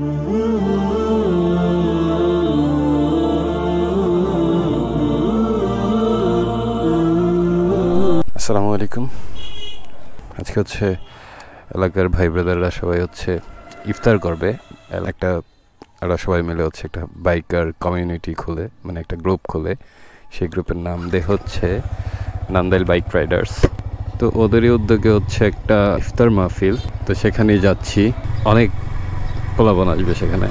আসসালামু আলাইকুম। আজকে হচ্ছে এলাকার ভাই ব্রাদাররা সবাই হচ্ছে ইফতার করবে। ওরা সবাই মিলে হচ্ছে একটা বাইকার কমিউনিটি খুলে, মানে একটা গ্রুপ খুলে। সেই গ্রুপের নাম হচ্ছে নান্দাইল বাইক রাইডার্স। তো ওদেরই উদ্যোগে হচ্ছে একটা ইফতার মাহফিল। তো সেখানেই যাচ্ছি, অনেক পোলাপান আসবে সেখানে।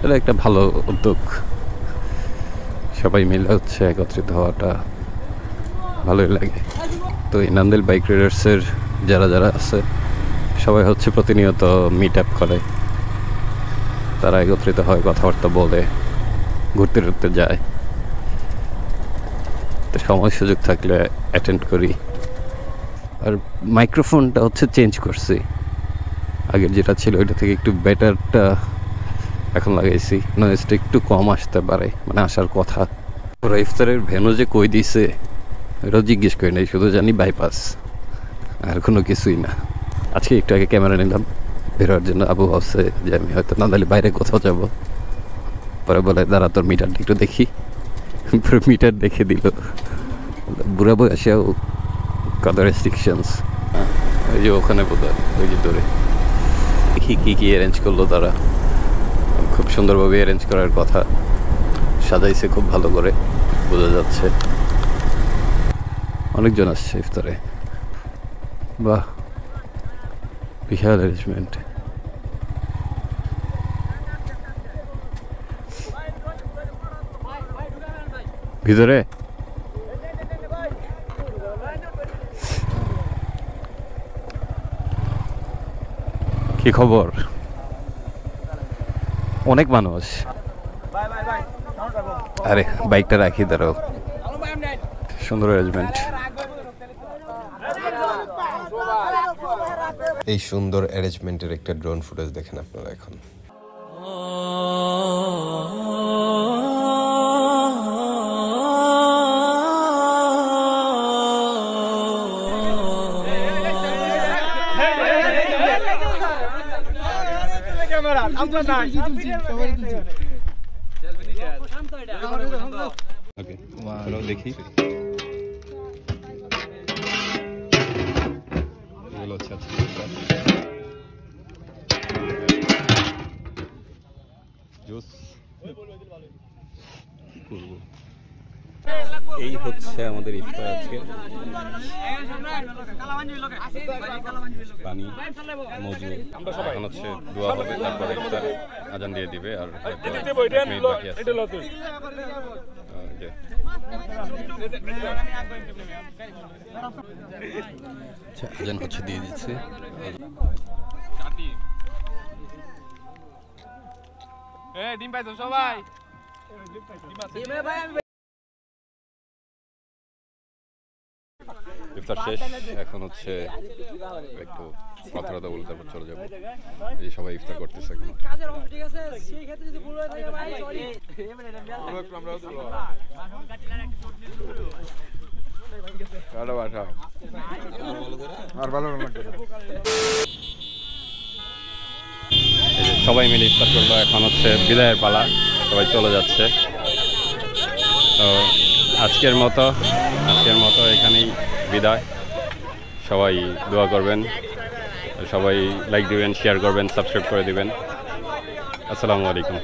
এটা একটা ভালো উদ্যোগ, সবাই মিলে হচ্ছে একত্রিত হওয়াটা ভালোই লাগে। তো এই নান্দাইল বাইক রাইডার্সের যারা আছে সবাই হচ্ছে প্রতিনিয়ত মিট আপ করে, তারা একত্রিত হয়, কথাবার্তা বলে, ঘুরতে টুরতে যায়। তো সময় সুযোগ থাকলে অ্যাটেন্ড করি। আর মাইক্রোফোনটা হচ্ছে চেঞ্জ করছি, আগের যেটা ছিল ওইটা থেকে একটু বেটারটা এখন লাগাইছি, নয়েজটা একটু কম আসতে পারে, মানে আসার কথা। ওরা ইফতারের ভেন্যু যে কই দিছে এটাও জিজ্ঞেস করি নাই, শুধু জানি বাইপাস, আর কোনো কিছুই না। আজকে একটু আগে ক্যামেরা নিলাম বেরোয়ার জন্য। আবু ভাবছে যে আমি হয়তো নান্দাইলে বাইরে কোথাও যাব, পরে বলে দাঁড়া তোর মিটারটা একটু দেখি। পুরো মিটার দেখে দিল। বুড়া বয়সেও কত রেস্ট্রিকশনস। ওই যে ওখানে বোধহয় ওই যে দূরে দেখি কী অ্যারেঞ্জ করলো তারা। খুব সুন্দরভাবে অ্যারেঞ্জ করার কথা, সাজাইছে খুব ভালো করে, বোঝা যাচ্ছে অনেকজন আসছে ইফতারে। বাহ, বিশাল অ্যারেঞ্জমেন্ট। ভিতরে কি খবর? অনেক মানুষ। আরে বাইকটা রাখি, দাঁড়াও। সুন্দর অ্যারেঞ্জমেন্ট। এই সুন্দর অ্যারেঞ্জমেন্টের একটা ড্রোন ফুটেজ দেখেন আপনারা এখন। দেখি এই হচ্ছে আমাদের ইফতার আজকে। পানি, মজু, এখন হচ্ছে দোয়া হবে, তারপরে ইফতার আজান দিয়ে দিবে। আর আজান হচ্ছে দিয়ে দিচ্ছে। ডিম পাইছো সবাই? ইফতার শেষ, এখন হচ্ছে একটু কথা বলতে, তারপর চলে যাবো। এই সবাই ইফতার করতেছে এখন। সবাই মিলে ইফতার করলো, এখন হচ্ছে বিদায়ের পালা, সবাই চলে যাচ্ছে। তো আজকের মতো এখানেই বিদায়। সবাই দোয়া করবেন, সবাই লাইক দিবেন, শেয়ার করবেন, সাবস্ক্রাইব করে দিবেন। আসসালামু আলাইকুম।